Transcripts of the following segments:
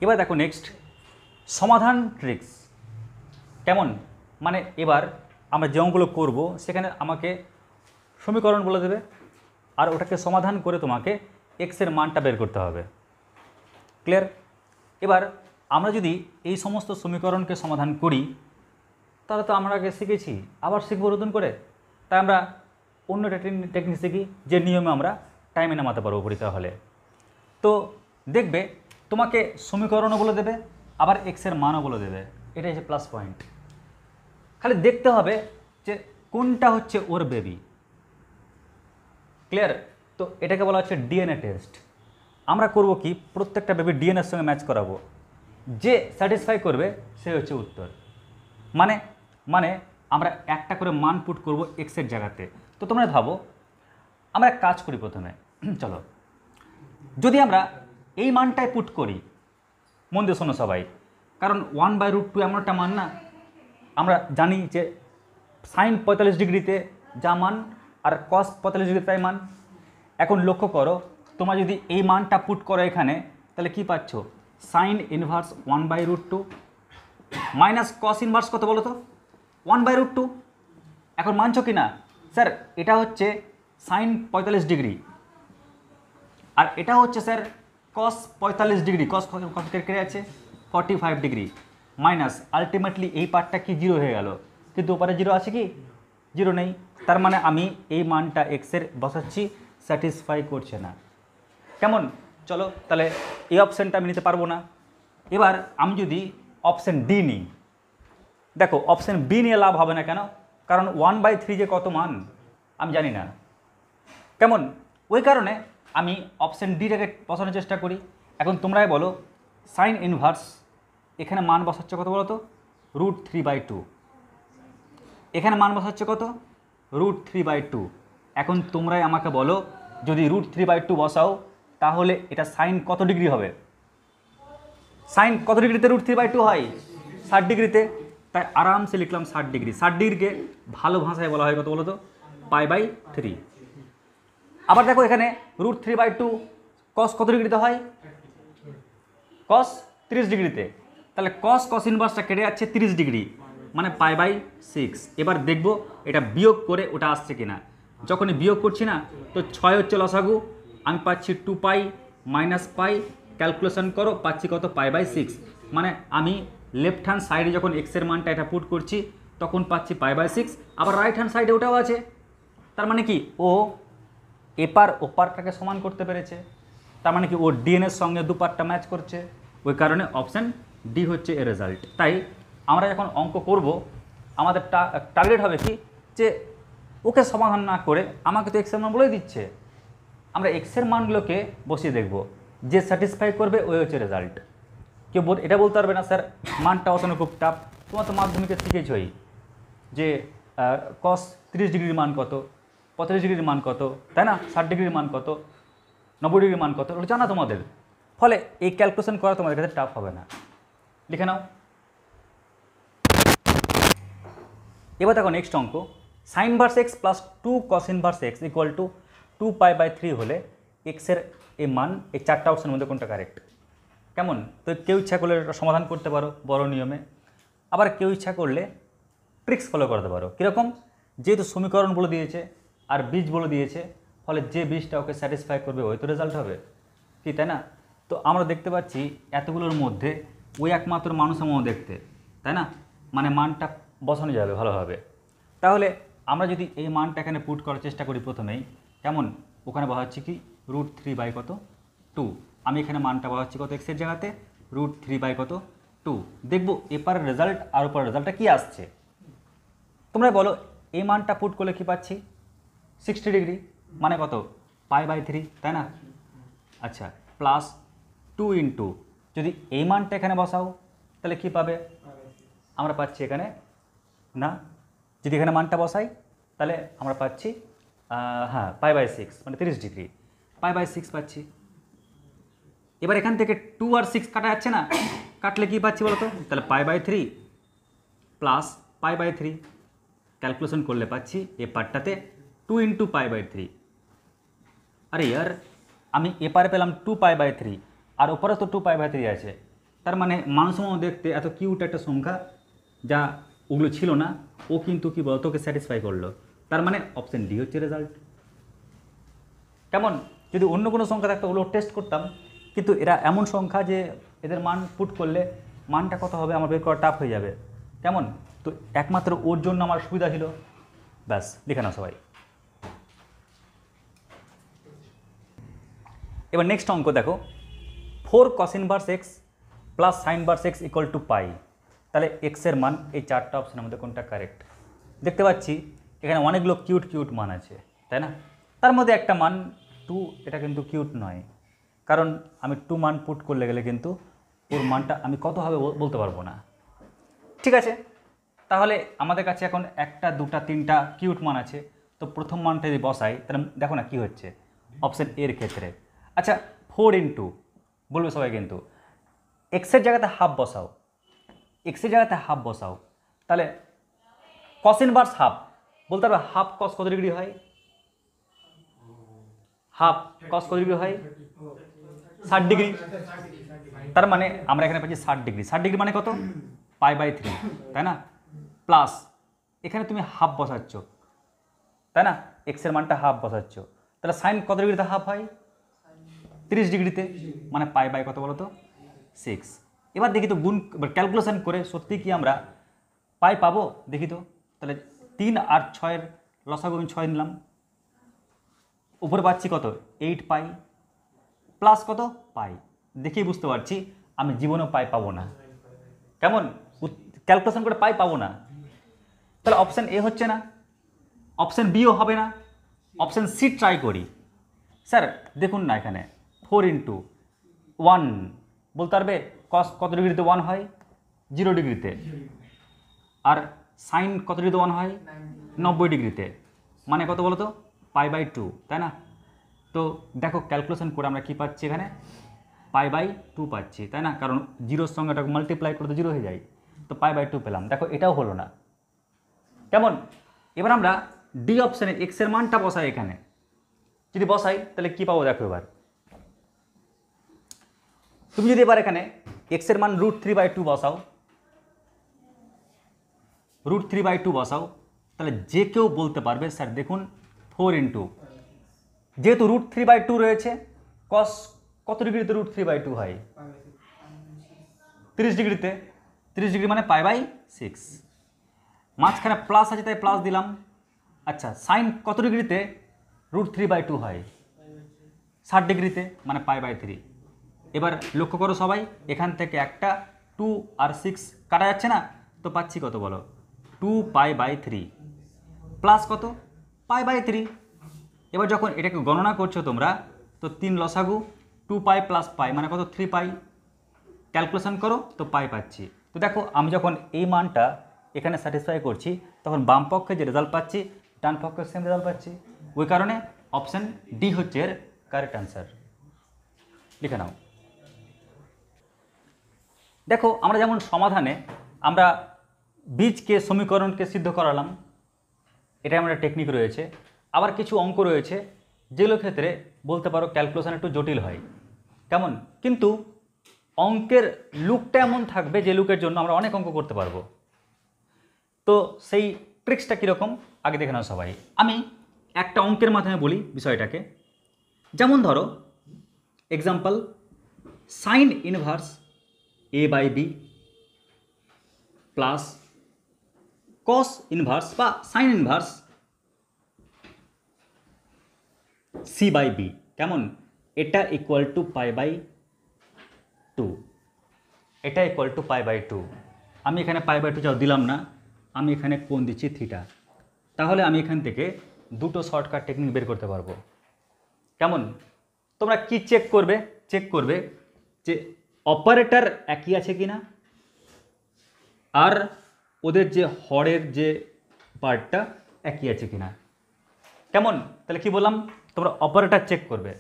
এবার দেখো নেক্সট সমাধান ট্রিক্স কেমন, মানে এবার আমরা যে অঙ্কগুলো করবো সেখানে আমাকে সমীকরণ বলে দেবে আর ওটাকে সমাধান করে তোমাকে এক্সের মানটা বের করতে হবে। ক্লিয়ার? এবার আমরা যদি এই সমস্ত সমীকরণকে সমাধান করি তাহলে তো আমরা আগে শিখেছি, আবার শিখবো নতুন করে। তাই আমরা অন্য টেকনিক শিখি যে নিয়মে আমরা টাইমে নামাতে পারবো পরীক্ষা হলে। তো দেখবে তোমাকে সমীকরণও বলে দেবে আবার এক্সের মানও বলে দেবে, এটাই হচ্ছে প্লাস পয়েন্ট। খালি দেখতে হবে যে কোনটা হচ্ছে ওর বেবি। ক্লিয়ার? তো এটাকে বলা হচ্ছে ডিএনএ টেস্ট। আমরা করব কি, প্রত্যেকটা বেবি ডিএনএর সঙ্গে ম্যাচ করাবো, যে স্যাটিসফাই করবে সে হচ্ছে উত্তর। মানে মানে আমরা একটা করে মান পুট করব এক্সের জায়গাতে। তো তোমরা ভাবো, আমরা এক কাজ করি প্রথমে, চলো যদি আমরা এই মানটাই পুট করি, মন দিয়ে শোনো সবাই, কারণ 1/√2 এমন একটা মান না, আমরা জানি যে সাইন 45 ডিগ্রিতে যা মান আর কস 45 ডিগ্রিতে তাই মান। এখন লক্ষ্য করো, তোমরা যদি এই মানটা পুট করো এখানে তাহলে কি পাচ্ছ, sign inverse 1/√2 minus cos inverse কত বলো তো, 1/√2। এখন মানছো কি না স্যার, এটা হচ্ছে সাইন 45 ডিগ্রি আর এটা হচ্ছে স্যার কস 45 ডিগ্রি, কস কেটে আছে 45 ডিগ্রি মাইনাস আলটিমেটলি এই পার্টটা কি জিরো হয়ে গেল, কিন্তু ওপারে জিরো আছে কি, জিরো নেই। তার মানে আমি এই মানটা এক্সের বসাচ্ছি, স্যাটিসফাই করছে না। কেমন? চলো তাহলে এই অপশানটা আমি নিতে পারবো না। এবার আমি যদি অপশান ডি নিই, দেখো অপশান বি নিয়ে লাভ হবে না। কেন? কারণ 1/3 যে কত মান আমি জানি না। কেমন? ওই কারণে আমি অপশান ডিটাকে বসানোর চেষ্টা করি। এখন তোমরাই বলো, সাইন ইনভার্স এখানে মান বসাচ্ছে কত বলো তো, √3/2। এখানে মান বসাচ্ছে কত, √3/2। এখন তোমরাই আমাকে বলো, যদি √3/2 বসাও তাহলে এটা সাইন কত ডিগ্রি হবে? সাইন কত ডিগ্রিতে √3/2 হয়? 60 ডিগ্রিতে। তাই আরামসে লিখলাম 60 ডিগ্রি। 60 ডিগ্রিকে ভালো ভাষায় বলা হয় কত বলো তো, π/3। আবার দেখো এখানে √3/2 কস কত ডিগ্রিতে হয়, কস 30 ডিগ্রিতে। তাহলে কস ইনভার্সটা কেটে যাচ্ছে 30 ডিগ্রি, মানে π/6। এবার দেখবো এটা বিয়োগ করে ওটা আসছে কিনা। যখনই বিয়োগ করছি না তো 6 হচ্ছে লসাগু, আমি পাচ্ছি 2π - π, ক্যালকুলেশন করো পাচ্ছি কত, π/6। মানে আমি লেফট হ্যান্ড সাইডে যখন এক্সের মানটা এটা পুট করছি তখন পাচ্ছি π/6। আবার রাইট হ্যান্ড সাইডে ওটাও আছে। তার মানে কি ও এপার ওপারটাকে সমান করতে পেরেছে, তার মানে কি ও ডিএনএর সঙ্গে দুপারটা ম্যাচ করছে। ওই কারণে অপশান ডি হচ্ছে এর রেজাল্ট। তাই আমরা যখন অঙ্ক করব আমাদের টার্গেট হবে কি, যে ওকে সমাধান না করে আমাকে তো এক্সের মান বলেই দিচ্ছে, আমরা এক্সের মানগুলোকে বসিয়ে দেখব, যে স্যাটিসফাই করবে ওই হচ্ছে রেজাল্ট। কেউ এটা বলতে পারবে না স্যার মানটা বসানো খুব টাফ। তোমার তো মাধ্যমিকে শিখেছই যে কস 30 ডিগ্রির মান কত, 45 ডিগ্রির মান কত, তাই না, 60 ডিগ্রির মান কত, 90 ডিগ্রির মান কত, ওটা জানা তোমাদের। ফলে এই ক্যালকুলেশন করা তোমাদের কাছে টাফ হবে না। লিখে নাও। এবার দেখো নেক্সট অঙ্ক, sine inverse x plus 2 cos inverse x equal to 2π/3 হলে এক্সের এই মান, এই চারটা অপশনের মধ্যে কোনটা কারেক্ট? কেমন? তো কেউ ইচ্ছা করলে এটা সমাধান করতে পারো বড় নিয়মে, আবার কেউ ইচ্ছা করলে ট্রিক্স ফলো করতে পারো। কীরকম? যেহেতু সমীকরণ বলে দিয়েছে আর বীজ বলে দিয়েছে, ফলে যে বীজটা ওকে স্যাটিসফাই করবে ওই তো রেজাল্ট হবে, কি তাই না? তো আমরা দেখতে পাচ্ছি এতগুলোর মধ্যে ওই একমাত্র মানুষ আমার দেখতে, তাই না, মানে মানটা বসানো যাবে ভালোভাবে। তাহলে আমরা যদি এই মানটা এখানে পুট করার চেষ্টা করি প্রথমেই, কেমন? ওখানে বসাচ্ছি কি √3/2। আমি এখানে মানটা বসাচ্ছি কত এক্সের জায়গাতে, √3/2। দেখবো এপারের রেজাল্ট আর ওপারের রেজাল্টটা কী আসছে। তোমরা বলো এই মানটা পুট করলে কি পাচ্ছি, 60 ডিগ্রি, মানে কত, π/3, তাই না? আচ্ছা, প্লাস 2 ইন্টু যদি এই মানটা এখানে বসাও তাহলে কি পাবে, আমরা পাচ্ছি এখানে না, যদি এখানে মানটা বসাই তাহলে আমরা পাচ্ছি হ্যাঁ π/6, মানে 30 ডিগ্রি, π/6 পাচ্ছি। এবার এখান থেকে 2 আর 6 কাটা যাচ্ছে না, কাটলে কি পাচ্ছি বলো তো, তাহলে π/3 প্লাস π/3 ক্যালকুলেশন করলে পাচ্ছি এ পার্টটাতে 2 ইন্টু π/3। আরে ইয়ার, আমি এপারে পেলাম 2π/3 আর ওপারে তো 2π/3 আছে, তার মানে মানুষের মতো দেখতে এত কিউট একটা সংখ্যা, যা ওগুলো ছিল না, ও কিন্তু কী বলতো ওকে স্যাটিসফাই করলো। তার মানে অপশন ডি হচ্ছে রেজাল্ট। কেমন? যদি অন্য কোনো সংখ্যা থাকতো ওগুলো টেস্ট করতাম, কিন্তু এরা এমন সংখ্যা যে এদের মান পুট করলে মানটা কত হবে আমার বের করা টাফ হয়ে যাবে। কেমন? তো একমাত্র ওর জন্য আমার সুবিধা ছিল। ব্যাস, লিখে নাও সবাই। এবার নেক্সট অঙ্ক দেখো, 4 cos inverse x plus sine inverse x equal to pi. তাহলে এক্সের মান এই চারটা অপশনের মধ্যে কোনটা কারেক্ট? দেখতে পাচ্ছি এখানে অনেকগুলো কিউট কিউট মান আছে, তাই না? তার মধ্যে একটা মান 2, এটা কিন্তু কিউট নয়, কারণ আমি 2 মান পুট করলে গেলে কিন্তু ওর মানটা আমি কত হবে বলতে পারবো না। ঠিক আছে, তাহলে আমাদের কাছে এখন 1, 2, 3টা কিউট মান আছে। তো প্রথম মানটা যদি বসাই তাহলে দেখো না কি হচ্ছে অপশন এর ক্ষেত্রে। আচ্ছা, 4 ইন্টু বলবে সবাই, কিন্তু এক্সের জায়গাতে হাফ বসাও, এক্সের জায়গাতে হাফ বসাও, তাহলে কস ইনভার্স হাফ বলতে পারবে হাফ কস কত ডিগ্রি হয়? হাফ কস কত ডিগ্রি হয়? 60 ডিগ্রি। তার মানে আমরা এখানে পাচ্ছি 60 ডিগ্রি। 60 ডিগ্রি মানে কত? π/3, তাই না? প্লাস এখানে তুমি হাফ বসাচ্ছ, তাই না? এক্সের মানটা হাফ বসাচ্ছ, তাহলে সাইন কত ডিগ্রিতে হাফ হয়? 30 ডিগ্রিতে, মানে π/, কত বলো তো? 6। এবার দেখি তো গুণ ক্যালকুলেশন করে সত্যি কি আমরা পাই পাবো? দেখি তো। তাহলে 3 আর 6-এর লসাগু আমি 6 নিলাম, উপরে পাচ্ছি কত? 8 পাই, প্লাস কত? পাই। দেখেই বুঝতে পারছি আমি জীবনেও পাই পাবো না। কেমন? ক্যালকুলেশন করে পাই পাবো না। তাহলে অপশান এ হচ্ছে না, অপশান বিও হবে না, অপশান সি ট্রাই করি। স্যার দেখুন না, এখানে 4 ইন্টু 1 বলতে পারবে কস কত ডিগ্রিতে 1 হয়? 0 ডিগ্রিতে। আর সাইন কত ডিগ্রিতে 1 হয়? 90 ডিগ্রিতে, মানে কত বলো তো? π/2, তাই না? তো দেখো ক্যালকুলেশন করে আমরা কি পাচ্ছি এখানে? π/2 পাচ্ছি, তাই না? কারণ জিরোর সঙ্গে এটাকে মাল্টিপ্লাই করতে 0 হয়ে যায়, তো π/2 পেলাম। দেখো এটাও হলো না। কেমন? এবার আমরা ডি অপশানে এক্সের মানটা বসাই। এখানে যদি বসাই তাহলে কি পাবো দেখো। এবার তুমি যদি এবার এখানে এক্সের মান √3/2 বসাও, √3/2 বসাও, তাহলে যে কেউ বলতে পারবে স্যার দেখুন 4 ইন্টু, যেহেতু √3/2 রয়েছে, কস কত ডিগ্রিতে √3/2 হয়? 30 ডিগ্রিতে। 30 ডিগ্রি মানে π/6। মাঝখানে প্লাস আছে তাই প্লাস দিলাম। আচ্ছা, সাইন কত ডিগ্রিতে √3/2 হয়? 60 ডিগ্রিতে, মানে π/3। এবার লক্ষ্য করো সবাই, এখান থেকে একটা 2 আর 6 কাটা যাচ্ছে না, তো পাচ্ছি কত বলো? 2π/3 প্লাস কত? π/3। এবার যখন এটাকে গণনা করছো তোমরা, তো 3 লসাগু 2π প্লাস পাই মানে কত? 3π। ক্যালকুলেশন করো তো পাই পাচ্ছি। তো দেখো আমি যখন এই মানটা এখানে স্যাটিসফাই করছি, তখন বাম পক্ষে যে রেজাল্ট পাচ্ছি ডান পক্ষে সেম রেজাল্ট পাচ্ছি। ওই কারণে অপশান ডি হচ্ছে এর কারেক্ট অ্যান্সার। লিখে নাও। দেখো আমরা যেমন সমাধানে আমরা বীজকে সমীকরণকে সিদ্ধ করালাম, এটা আমার টেকনিক রয়েছে। আবার কিছু অঙ্ক রয়েছে যেগুলো ক্ষেত্রে বলতে পারো ক্যালকুলেশন একটু জটিল হয়। কেমন? কিন্তু অঙ্কের লুকটা এমন থাকবে যে লুকের জন্য আমরা অনেক অঙ্ক করতে পারবো। তো সেই ট্রিক্সটা কীরকম আগে দেখে নাও সবাই। আমি একটা অঙ্কের মাধ্যমে বলি বিষয়টাকে। যেমন ধরো example, sign inverse a/b plus cos inverse বা সাইন ইনভার্স c/b। কেমন? এটা ইকুয়াল টু π/2, এটা ইকুয়াল টু π/2। আমি এখানে π/2 যাও দিলাম না, আমি এখানে কোণ দিচ্ছি থিটা। তাহলে আমি এখান থেকে দুটো শর্টকাট টেকনিক বের করতে পারবো। কেমন? তোমরা কি চেক করবে? চেক করবে যে অপারেটর একই আছে কি না, আর ওদের যে হরের যে পার্টটা একই আছে কি না। কেমন? তাহলে কি বললাম, তোমরা অপারেটর চেক করবে,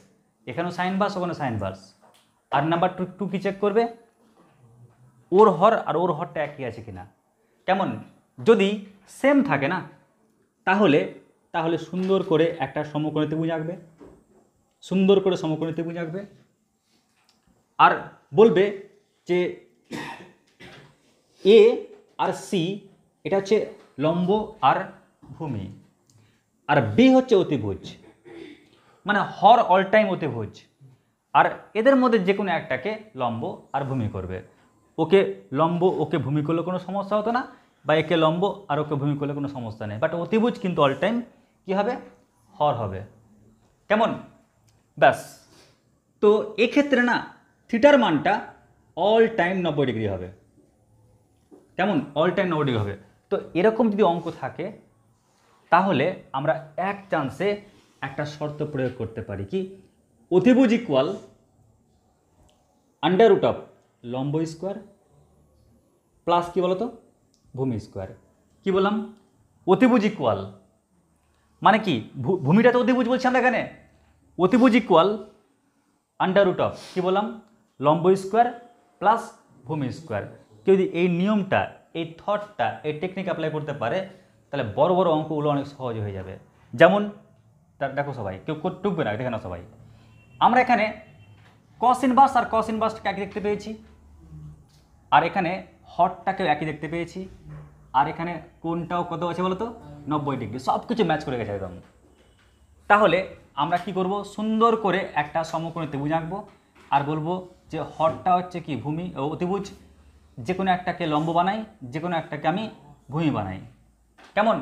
এখানেও সাইন ভার্স ওখানে সাইন ভার্স। আর নাম্বার 2 কি চেক করবে? ওর হর আর ওর হরটা একই আছে কিনা। কেমন? যদি সেম থাকে না, তাহলে তাহলে সুন্দর করে একটা সমকোণী ত্রিভুজ আঁকবে, সুন্দর করে সমকোণী ত্রিভুজ আঁকবে। আর বলবে যে এ আর সি এটা হচ্ছে লম্ব আর ভূমি, আর বি হচ্ছে অতিভুজ, মানে হর অল টাইম অতিভুজ, আর এদের মধ্যে যে কোনো একটাকে লম্ব আর ভূমি করবে। ওকে লম্ব ওকে ভূমি করলে কোনো সমস্যা হতো না, বা একে লম্ব আর ওকে ভূমি করলে কোনো সমস্যা নেই, বাট অতিভুজ কিন্তু অল টাইম কী হবে, হর হবে। কেমন? ব্যাস। তো এক্ষেত্রে না থিটার মানটা অল টাইম 90 ডিগ্রি হবে। কেমন? অল টাইম 90 ডিগ্রি হবে। তো এরকম যদি অঙ্ক থাকে তাহলে আমরা এক চান্সে একটা শর্ত প্রয়োগ করতে পারি, কি অতিভুজ ইকুয়াল আন্ডার রুট অফ লম্ব স্কোয়ার প্লাস কী বলতো ভূমি স্কোয়ার। কী বললাম? অতিভুজ ইকুয়াল মানে কি, ভূমিটা তো অতিভুজ বলছি আমরা এখানে, অতিভুজ ইকুয়াল আন্ডার রুট অফ কী বললাম, লম্ব স্কোয়ার প্লাস ভূমি স্কোয়ার। কেউ যদি এই নিয়মটা, এই থটটা, এই টেকনিক অ্যাপ্লাই করতে পারে তাহলে বড় বড় অঙ্কগুলো অনেক সহজ হয়ে যাবে। যেমন দেখো সবাই, কেউ টুকবে না, দেখে না সবাই, আমরা এখানে কস ইনভার্স আর কস ইনভার্সটাকে একই দেখতে পেয়েছি, আর এখানে হটটাকেও একই দেখতে পেয়েছি, আর এখানে কোনটাও কত আছে বলো তো 90 ডিগ্রি, সব কিছু ম্যাচ করে গেছে একদম। তাহলে আমরা কি করব, সুন্দর করে একটা সমকোণী ত্রিভুজ আঁকবো আর বলবো যে হরটা হচ্ছে কি ভূমি ও অতিভুজ, যে কোনো একটাকে লম্ব বানাই, যে কোনো একটাকে আমি ভূমি বানাই। কেমন?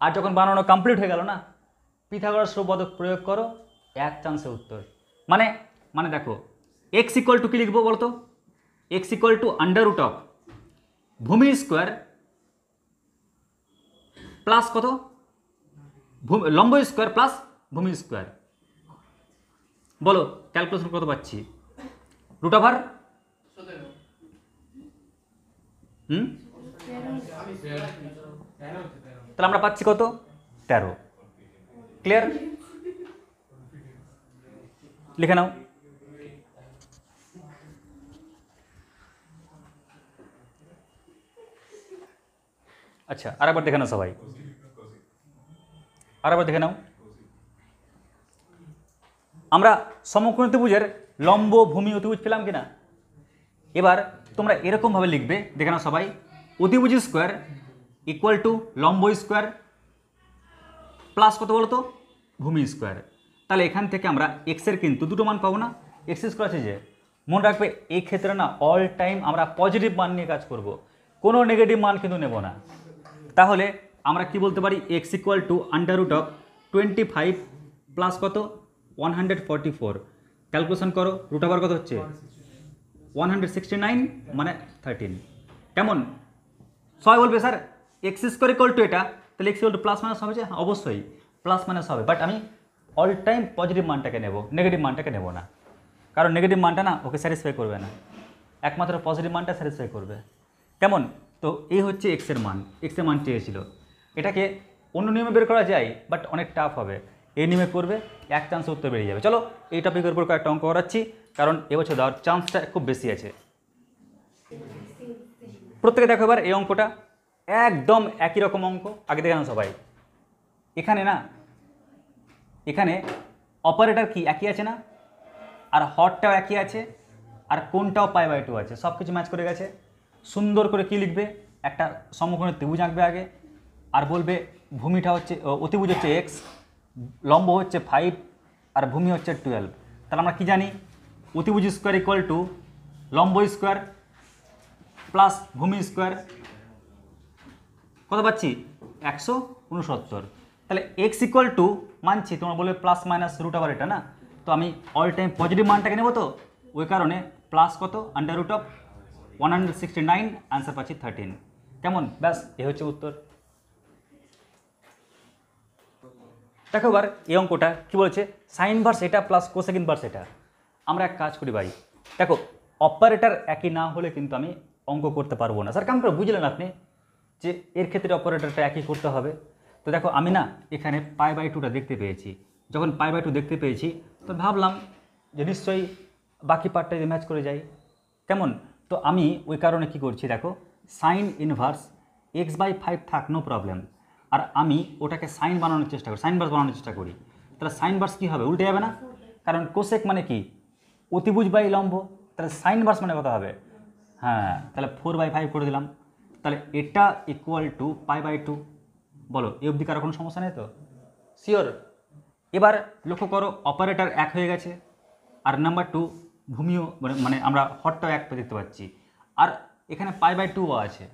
আর যখন বানানো কমপ্লিট হয়ে গেল না, পিথাগোরাস উপপাদ্য প্রয়োগ করো, এক চান্সে উত্তর। মানে দেখো এক্স ইকুয়াল টু কি লিখবো বলতো, X equal to under root of ভূমি স্কোয়ার প্লাস কত লম্ব স্কোয়ার প্লাস ভূমি স্কোয়ার। বলো ক্যালকুলেশন কত পাচ্ছি, রুট ওভার তাহলে আমরা পাচ্ছি কত 13। ক্লিয়ার? লিখে নাও। আচ্ছা আরেকবার দেখে নাও সবাই, আরেকবার দেখে নাও। আমরা সমকোণী ত্রিভুজের লম্ব ভূমি অতিভুজ পেলাম কিনা? এবার তোমরা এরকমভাবে লিখবে, দেখে নাও সবাই, অতিভুজ স্কোয়ার ইকুয়াল টু লম্ব স্কোয়ার প্লাস কত বলো তো ভূমি স্কোয়ার। তাহলে এখান থেকে আমরা এক্সের কিন্তু দুটো মান পাবো না, এক্স স্কোয়ার আছে যে। মনে রাখবে এই ক্ষেত্রে না অল টাইম আমরা পজিটিভ মান নিয়ে কাজ করব, কোনো নেগেটিভ মান কিন্তু নেব না। তাহলে আমরা কি বলতে পারি, X equal to under root of 25 plus কত 144। ক্যালকুলেশন করো, রুট ওভার কত হচ্ছে 169 মানে 13। কেমন? সবাই বলবে sir x square equal to এটা, তাহলে x equal two plus minus হবে যে? হ্যাঁ অবশ্যই প্লাস মাইনাস হবে, বাট আমি অল টাইম পজিটিভ মানটাকে নেব, নেগেটিভ মানটাকে নেব না, কারণ নেগেটিভ মানটা না ওকে স্যাটিসফাই করবে না, একমাত্র পজিটিভ মানটা স্যাটিসফাই করবে। কেমন? তো এই হচ্ছে এক্সের মান, এক্সের মান চেয়েছিল। এটাকে অন্য নিয়মে বের করা যায়, বাট অনেক টাফ হবে। এই নিয়মে করবে, এক চান্সে উত্তর বেরিয়ে যাবে। চলো এই টপিকের উপর কয়েকটা অঙ্ক করাচ্ছি, কারণ এবছর দেওয়ার চান্সটা খুব বেশি আছে। প্রত্যেকে দেখো এবার এই অঙ্কটা একদম একই রকম অঙ্ক, আগে দেখে নাও সবাই। এখানে না, এখানে অপারেটর কি একই আছে না, আর হরটাও একই আছে, আর কোনটাও π/2 আছে, সব কিছু ম্যাচ করে গেছে। সুন্দর করে কি লিখবে, একটা সমকোণী ত্রিভুজ আঁকবে আগে, আর বলবে ভূমিটা হচ্ছে অতিভুজ হচ্ছে এক্স, লম্ব হচ্ছে 5 আর ভূমি হচ্ছে 12। তাহলে আমরা কি জানি, অতিভুজ স্কোয়ার ইকুয়াল টু লম্ব স্কোয়ার প্লাস ভূমি স্কোয়ার, কত পাচ্ছি 169। তাহলে এক্স ইকুয়াল টু মানছি, তোমরা বলবে প্লাস মাইনাস রুট ওভার এটা না, তো আমি অল টাইম পজিটিভ মানটাকে নেব, তো ওই কারণে প্লাস কত আন্ডার রুট অফ 169, আনসার পাচ্ছি 13। কেমন? ব্যাস এ হচ্ছে উত্তর। দেখো এবার এই অঙ্কটা কি বলেছে, সাইন ভার্স এটা প্লাস কোসেক ইনভার্স এটা। আমরা এক কাজ করি ভাই, দেখো অপারেটর একই না হলে কিন্তু আমি অঙ্ক করতে পারবো না। স্যার কেমন করে বুঝলেন আপনি যে এর ক্ষেত্রে অপারেটরটা একই করতে হবে? তো দেখো আমি না এখানে π/2টা দেখতে পেয়েছি, যখন π/2 দেখতে পেয়েছি তো ভাবলাম যে নিশ্চয়ই বাকি পার্টটা যদি ম্যাচ করে যায়। কেমন? তো আমি ওই কারণে কি করছি, দেখো সাইন ইনভার্স x/5 থাক নো প্রবলেম, আর আমি ওটাকে সাইন বানানোর চেষ্টা করি, সাইন ভার্স বানানোর চেষ্টা করি। তাহলে সাইন ভার্স কী হবে, উল্টে যাবে না? কারণ কোসেক মানে কি অতিভুজ বাই লম্ব, তাহলে সাইন ভার্স মানে কত হবে, হ্যাঁ, তাহলে 4/5 করে দিলাম। তাহলে এটা ইকুয়াল টু π/2। বলো এই অবধি কারো কোনো সমস্যা নেই তো? শিওর? এবার লক্ষ্য করো অপারেটর এক হয়ে গেছে, আর নাম্বার 2 ভূমিও মানে আমরা হরটাও এক দেখতে পাচ্ছি, আর এখানে π/2 আছে,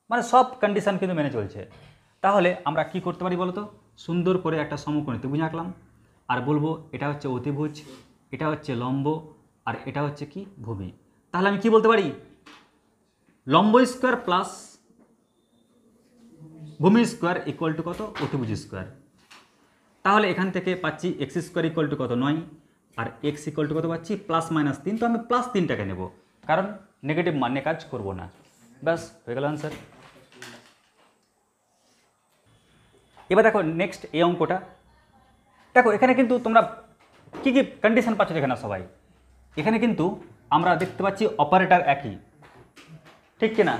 মানে সব কন্ডিশন কিন্তু মেনে চলছে। তাহলে আমরা কি করতে পারি বলো তো? সুন্দর করে একটা সমকোণী ত্রিভুজ আঁকলাম, আর বলবো এটা হচ্ছে অতিভুজ, এটা হচ্ছে লম্ব, আর এটা হচ্ছে কি ভূমি। তাহলে আমি কি বলতে পারি? লম্ব স্কোয়ার প্লাস ভূমি স্কোয়ার ইকুয়াল টু কত? অতিভুজ স্কোয়ার। তাহলে এখান থেকে পাচ্ছি এক্স স্কোয়ার ইকুয়াল টু কত? 9, আর এক্স ইকুয়াল টু কত পাচ্ছি? +-3। তো আমি +3টাকে নেব, কারণ নেগেটিভ মানে কাজ করব না। ব্যাস হয়ে গেল আনসার। এবার দেখো নেক্সট এই অঙ্কটা দেখো, এখানে কিন্তু তোমরা কি কি কন্ডিশন পাচ্ছ এখানে সবাই? এখানে কিন্তু আমরা দেখতে পাচ্ছি অপারেটর একই, ঠিক কিনা?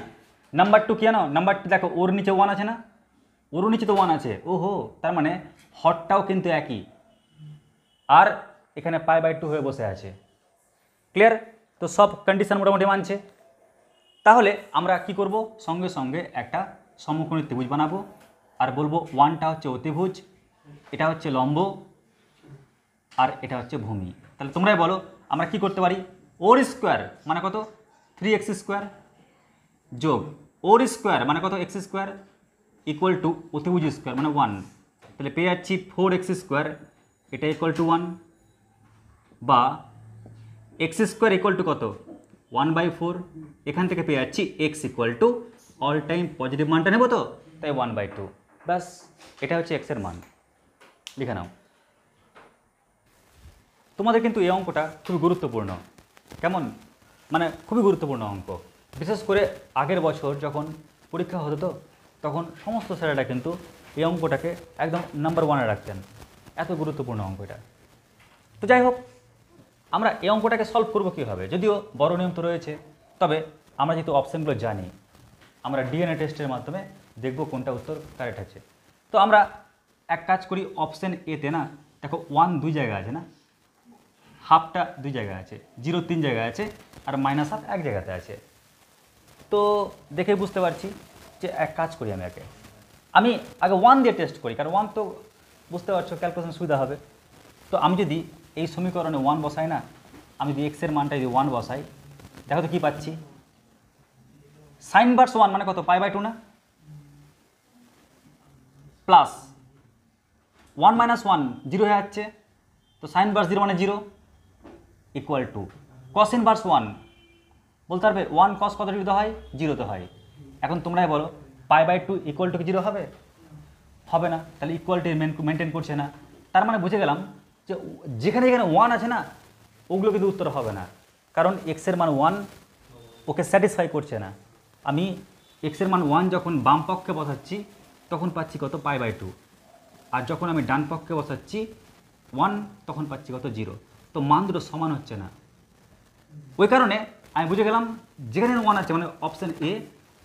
নাম্বার 2 কি জানো? নাম্বার 2 দেখো ওর নিচে 1 আছে না? ওরও নিচে তো 1 আছে। ওহো, তার মানে হরটাও কিন্তু একই, আর এখানে π/2 হয়ে বসে আছে। ক্লিয়ার? তো সব কন্ডিশন মোটামুটি মানছে। তাহলে আমরা কি করব? সঙ্গে সঙ্গে একটা সমকোণী ত্রিভুজ বানাবো, আর বলবো 1টা হচ্ছে অতিভুজ, এটা হচ্ছে লম্ব, আর এটা হচ্ছে ভূমি। তাহলে তোমরাই বলো আমরা কি করতে পারি? ওর স্কোয়ার মানে কত? 3x স্কোয়ার যোগ ওর স্কোয়ার মানে কত? x স্কোয়ার ইকুয়াল টু অতিভুজ স্কোয়ার মানে 1। তাহলে পেয়ে যাচ্ছি 4x স্কোয়ার, এটা ইকুয়াল টু 1, বা x স্কোয়ার ইকুয়াল টু কত? 1/4। এখান থেকে পেয়ে যাচ্ছি x equal to all time positive মানটা নেব তো, তাই 1/2। ব্যাস, এটা হচ্ছে x এর মান। লিখে নাও। তোমাদের কিন্তু এই অঙ্কটা খুবই গুরুত্বপূর্ণ। কেমন? মানে খুবই গুরুত্বপূর্ণ অঙ্ক। বিশেষ করে আগের বছর যখন পরীক্ষা হতো তো, তখন সমস্ত স্যারেরা কিন্তু এই অঙ্কটাকে একদম নাম্বার 1-এ রাখতেন। এত গুরুত্বপূর্ণ অঙ্ক এটা। তো যাই হোক, আমরা এই অঙ্কটাকে সলভ করবো কীভাবে? যদিও বড় নিয়ম তো রয়েছে, তবে আমরা যেহেতু অপশানগুলো জানি, আমরা ডিএনএ টেস্টের মাধ্যমে দেখব কোনটা উত্তর কারেক্ট আছে। তো আমরা এক কাজ করি, অপশান এতে না দেখো 1 2 জায়গায় আছে না, হাফটা 2 জায়গায় আছে, 0 3 জায়গায় আছে, আর -1 এক জায়গাতে আছে। তো দেখে বুঝতে পারছি যে এক কাজ করি, আমি আগে 1 দিয়ে টেস্ট করি, কারণ 1 তো বুঝতে পারছো ক্যালকুলেশন সুবিধা হবে। তো আমি যদি এই সমীকরণে 1 বসাই না, আমি যদি এক্সের মানটা যদি 1 বসাই, দেখো তো কী পাচ্ছি? sin ইনভার্স 1 মানে কত? π/2 না? প্লাস 1 - 1 0 হয়ে যাচ্ছে, তো sin ইনভার্স 0 মানে 0 ইকুয়াল টু cos ইনভার্স 1। বলতে পারবে 1 cos কত ডিগ্রিতে হয়? 0-তে হয়। এখন তোমরাই বলো π/2 ইকুয়াল টু কি 0 হবে? হবে না। তাহলে ইকুয়ালটি মেনটেন করছে না। তার মানে বুঝে গেলাম যে যেখানে এখানে 1 আছে না, ওগুলো কিন্তু উত্তর হবে না, কারণ এক্সের মান 1 ওকে স্যাটিসফাই করছে না। আমি এক্সের মান 1 যখন বাম পক্ষে বসাচ্ছি তখন পাচ্ছি কত? π/2, আর যখন আমি ডান পক্ষে বসাচ্ছি 1 তখন পাচ্ছি কত? 0। তো মান দুটো সমান হচ্ছে না। ওই কারণে আমি বুঝে গেলাম যেখানে 1 আছে মানে অপশান এ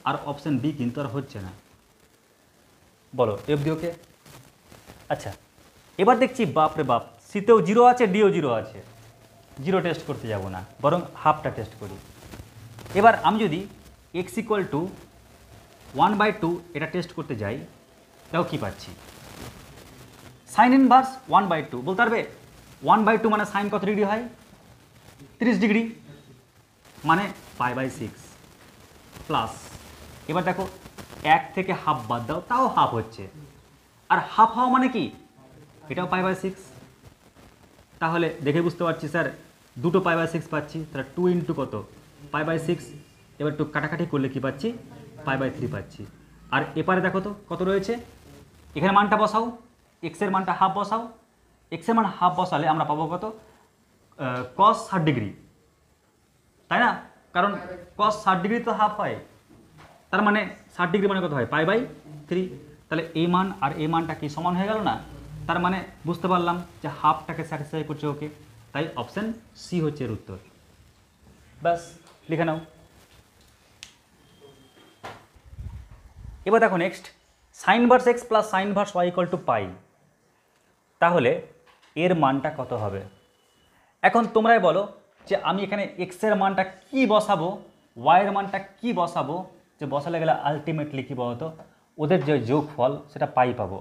আর অপশান বি কিন্তু আর হচ্ছে না। বলো এফ ওকে? আচ্ছা, এবার দেখছি বাপরে বাপ, সিতেও 0 আছে, ডিও 0 আছে। 0 টেস্ট করতে যাব না, বরং হাফটা টেস্ট করি। এবার আমি যদি এক্স ইকুয়াল টু 1/2 এটা টেস্ট করতে যাই, তাও কি পাচ্ছি? Sign inverse 1/2। বলতে পারবে 1/2 মানে সাইন কত ডিগ্রি হয়? 30 ডিগ্রি, মানে π/6 প্লাস, এবার দেখো 1 থেকে হাফ বাদ দাও, তাও হাফ হচ্ছে, আর হাফ হওয়া মানে কি? এটাও π/6। তাহলে দেখে বুঝতে পারছি স্যার দুটো π/6 পাচ্ছি, তাহলে 2 ইন্টু কত? π/6। এবার একটু কাটাকাটি করলে কি পাচ্ছি? π/3 পাচ্ছি। আর এপারে দেখো তো কত রয়েছে, এখানে মানটা বসাও, এক্সের মানটা হাফ বসাও। এক্সের মান হাফ বসালে আমরা পাবো কত? cos 60 ডিগ্রি, তাই না? কারণ cos 60 ডিগ্রি তো হাফ হয়, তার মানে 60 ডিগ্রি মানে কত হয়? π/3। তাহলে এই মান আর এই মানটা কি সমান হয়ে গেল না? তার মানে বুঝতে পারলাম যে হাফটাকে স্যাটিসফাই করছে ওকে, তাই অপশান সি হচ্ছে এর উত্তর। ব্যাস লিখে নাও। এবার দেখো next, sine inverse x plus sine inverse y equal to pi. তাহলে এর মানটা কত হবে? এখন তোমরাই বলো যে আমি এখানে এক্সের মানটা কি বসাবো ওয়াইয়ের মানটা কি বসাবো, যে বসালে গেলে আলটিমেটলি কী বলতো ওদের যে যোগফল সেটা পাই পাবো।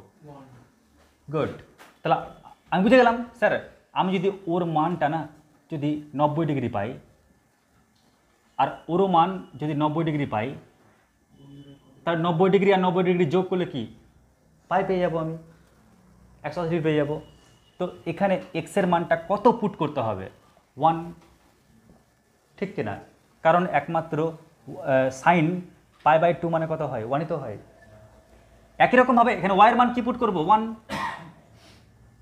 গুড, তাহলে আমি বুঝে গেলাম স্যার আমি যদি ওর মানটা না যদি 90 ডিগ্রি পাই আর ওরও মান যদি 90 ডিগ্রি পাই, তার 90 ডিগ্রি আর 90 ডিগ্রি যোগ করলে কি পাই পেয়ে যাবো, আমি 180 ডিগ্রি পেয়ে যাবো। তো এখানে এক্সের মানটা কত পুট করতে হবে? 1, ঠিক কিনা? কারণ একমাত্র সাইন π/2 মানে কত হয়? 1ই তো হয়। একই রকমভাবে এখানে ওয়াইয়ের মান কি পুট করবো? 1।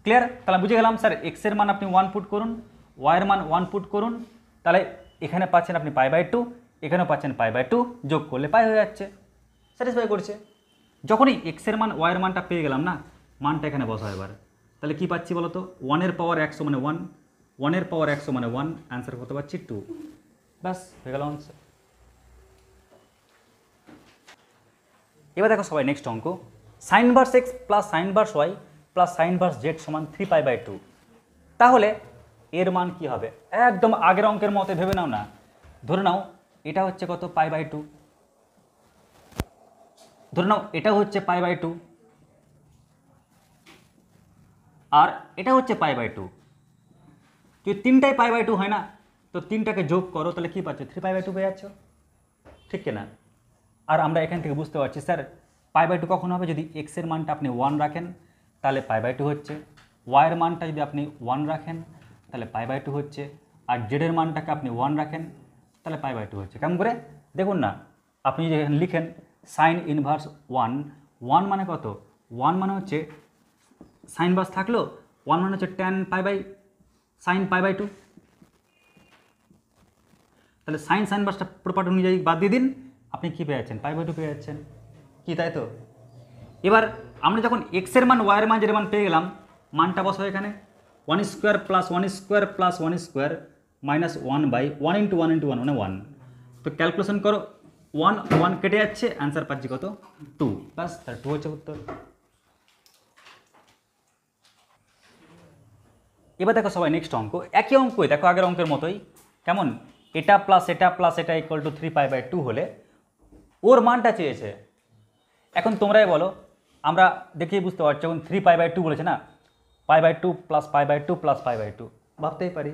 ক্লিয়ার? তাহলে বুঝে গেলাম স্যার এক্সের মান আপনি 1 পুট করুন, ওয়াইয়ের মান 1 পুট করুন, তাহলে এখানে পাচ্ছেন আপনি π/2, এখানেও পাচ্ছেন π/2, যোগ করলে পাই হয়ে যাচ্ছে, স্যাটিসফাই করছে। যখনই এক্সের মান ওয়াইয়ের মানটা পেয়ে গেলাম না, মানটা এখানে বসা এবার, তাহলে কি পাচ্ছি বলো তো? 1 পাওয়ার 100 মানে 1, 1 পাওয়ার 100 মানে 1, অ্যান্সার করতে পারছি 2। ব্যাস হয়ে গেল আনসার। এবার দেখো সবাই নেক্সট অঙ্ক, sine inverse x plus sine inverse Y plus sine inverse Z সমান 3π/2। তাহলে এর মান কি হবে? একদম আগের অঙ্কের মতো ভেবে নাও না। ধরে নাও এটা হচ্ছে কত? π/2। ধরে নাও এটা হচ্ছে π/2 আর এটা হচ্ছে π/2। যদি তিনটাই π/2 হয় না, তো তিনটাকে যোগ করো, তাহলে কি পাচ্ছ? 3π/2 পেয়ে যাচ্ছ, ঠিক কিনা? আর আমরা এখান থেকে বুঝতে পারছি স্যার π/2 কখন হবে? যদি এক্সের মানটা আপনি 1 রাখেন তাহলে π/2 হচ্ছে, ওয়াইয়ের মানটা যদি আপনি 1 রাখেন তাহলে π/2 হচ্ছে, আর জেডের মানটাকে আপনি 1 রাখেন তাহলে π/2 হচ্ছে। কেমন করে দেখুন না, আপনি যদি এখানে লিখেন সাইন ইনভার্স 1, 1 মানে কত? 1 মানে হচ্ছে সাইন ইনভার্স থাকলো, 1 মানে হচ্ছে tan sin π/2। তাহলে সাইন ইনভার্সটা প্রপার্টি অনুযায়ী বাদ দিয়ে দিন, আপনি কী পেয়ে যাচ্ছেন? π/2 পেয়ে যাচ্ছেন, কি তাই তো? এবার আমরা যখন এক্সের মান ওয়াইয়ের মান যেটা মান পেয়ে গেলাম, মানটা বসাবো এখানে 1² প্লাস 1² প্লাস 1² মাইনাস 1/1 × 1 × 1 মানে 1। তো ক্যালকুলেশন করো, 1 1 কেটে যাচ্ছে, অ্যান্সার পাচ্ছি কত? 2। ব্যাস, তার 2 হচ্ছে উত্তর। এবার দেখো সবাই নেক্সট অঙ্ক, একই অঙ্কই দেখো আগের অঙ্কের মতোই। কেমন? এটা প্লাস এটা প্লাস এটা ইকুয়াল টু 3π/2 হলে ওর মানটা চেয়েছে। এখন তোমরাই বলো, আমরা দেখেই বুঝতে পারছি যখন 3π/2 বলেছে না, π/2 প্লাস π/2 প্লাস π/2 ভাবতেই পারি।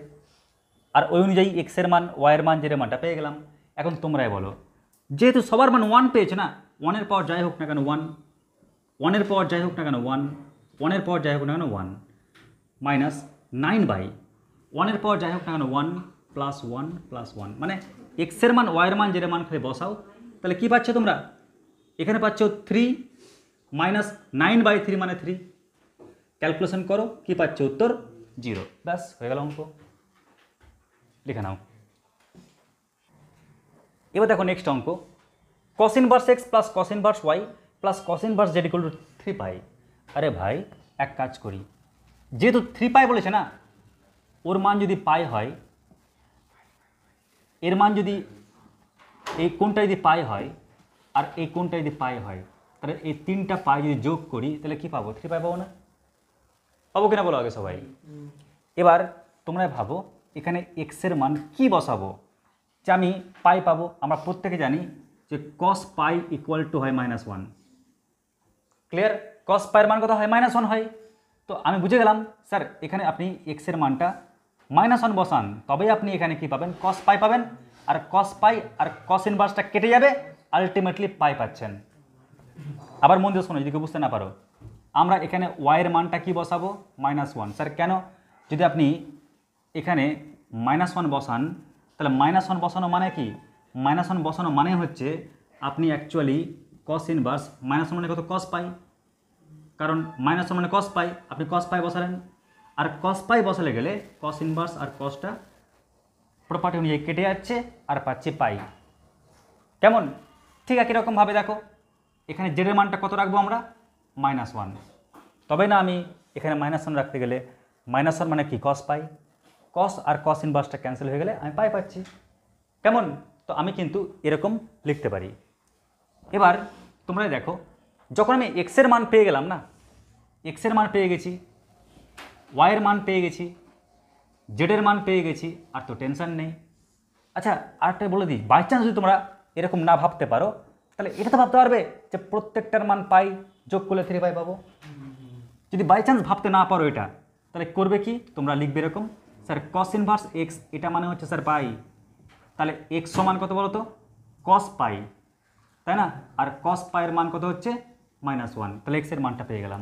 আর ওই অনুযায়ী এক্সের মান ওয়াইয়ের মান যেটা মানটা পেয়ে গেলাম। এখন তোমরাই বলো, যেহেতু সবার মান 1 পেয়েছে না, 1-এর পাওয়ার যাই হোক না কেন 1, 1-এর পাওয়ার যাই হোক না কেন 1, 1-এর পাওয়ার যাই হোক না কেন 1, মাইনাস 9/1-এর পাওয়ার যাই হোক না কেন 1 প্লাস 1 প্লাস 1, মানে এক্সের মান ওয়াইয়ের মান যেটা মান খালি বসাও, তাহলে কী পাচ্ছ তোমরা? এখানে পাচ্ছ 3 মাইনাস 9/3 মানে 3। ক্যালকুলেশন করো, কি পাচ্ছ? উত্তর 0। ব্যাস হয়ে গেল অঙ্ক, লিখে নাও। এবার দেখো নেক্সট অঙ্ক, cos inverse x plus cos inverse Y plus cos inverse z equal to 3π। আরে ভাই এক কাজ করি, যেহেতু 3π বলেছে না, ওর মান যদি পাই হয়, এর মান যদি এই কোনটা যদি পাই হয় আর এই কোনটা যদি পাই হয়, তাহলে এই 3টা পাই যদি যোগ করি তাহলে কি পাবো? 3π পাবো না? পাবো কিনা বলো আগে সবাই। এবার তোমরা ভাবো এখানে এক্সের মান কি বসাবো যে আমি পাই পাবো? আমরা প্রত্যেকে জানি যে cos π ইকুয়াল টু হয় -1। ক্লিয়ার? cos π এর মান কত হয়? -1 হয়। তো আমি বুঝে গেলাম স্যার এখানে আপনি এক্সের মানটা -1 বসান, তবেই আপনি এখানে কি পাবেন? cos π পাবেন। আর cos π আর cos ইনভার্সটা কেটে যাবে, আলটিমেটলি পাই পাচ্ছেন। আবার মন দিয়ে শোনো যদি কেউ বুঝতে না পারো, আমরা এখানে ওয়াইয়ের মানটা কি বসাবো? -1। স্যার কেন? যদি আপনি এখানে -1 বসান, তাহলে -1 বসানো মানে কি? -1 বসানো মানে হচ্ছে আপনি অ্যাকচুয়ালি cos ইনভার্স -1 মানে কত? cos π। কারণ -1 মানে cos π, আপনি cos π বসালেন। আর cos π বসালে গেলে cos ইনভার্স আর cosটা প্রপার্টি অনুযায়ী কেটে যাচ্ছে আর পাচ্ছি পাই। কেমন? ঠিক একই রকমভাবে দেখো এখানে জেডের মানটা কত রাখবো আমরা? -1। তবে না আমি এখানে -1 রাখতে গেলে -1 মানে কি? cos π। cos আর cos ইনভার্সটা ক্যান্সেল হয়ে গেলে আমি পাই পাচ্ছি। কেমন? তো আমি কিন্তু এরকম লিখতে পারি। এবার তোমরা দেখো, যখন আমি এক্সের মান পেয়ে গেলাম না, এক্সের মান পেয়ে গেছি, ওয়াইয়ের মান পেয়ে গেছি, জেডের মান পেয়ে গেছি, আর তো টেনশন নেই। আচ্ছা আরেকটা বলে দিই, বাই চান্স যদি তোমরা এরকম না ভাবতে পারো তাহলে এটা তো ভাবতে পারবে যে প্রত্যেকটার মান পাই, যোগ করলে 3 পাই পাবো। যদি বাই চান্স ভাবতে না পারো এটা, তাহলে করবে কি, তোমরা লিখবে এরকম, স্যার কস ইনভার্স এক্স, এটা মানে হচ্ছে স্যার পাই, তাহলে এক্স সমান কত বলো তো, কস পাই, তাই না? আর কস পাইয়ের মান কত হচ্ছে -1, তাহলে এক্সের মানটা পেয়ে গেলাম।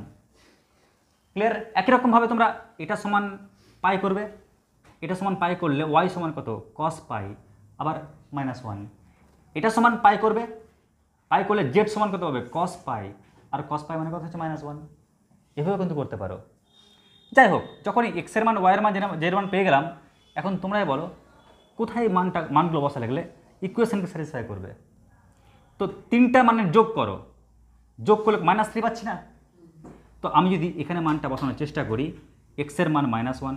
ক্লিয়ার? একই রকমভাবে তোমরা এটা সমান পাই করবে, এটা সমান পাই করলে ওয়াই সমান কত, কস পাই আবার -1। এটা সমান পাই করবে, পাই করলে জেড সমান কত হবে, কস পাই, আর কস পাই মানে কত হচ্ছে -1। এভাবে কিন্তু করতে পারো। যাই হোক, যখনই এক্সের মান ওয়াইয়ের মান জেড মান পেয়ে গেলাম, এখন তোমরাই বলো কোথায় মানগুলো বসা লাগলে ইকুয়েশনকে স্যাটিসফাই করবে। তো তিনটা মানের যোগ করো, যোগ করলে -3 পাচ্ছি না। তো আমি যদি এখানে মানটা বসানোর চেষ্টা করি, এক্সের মান -1,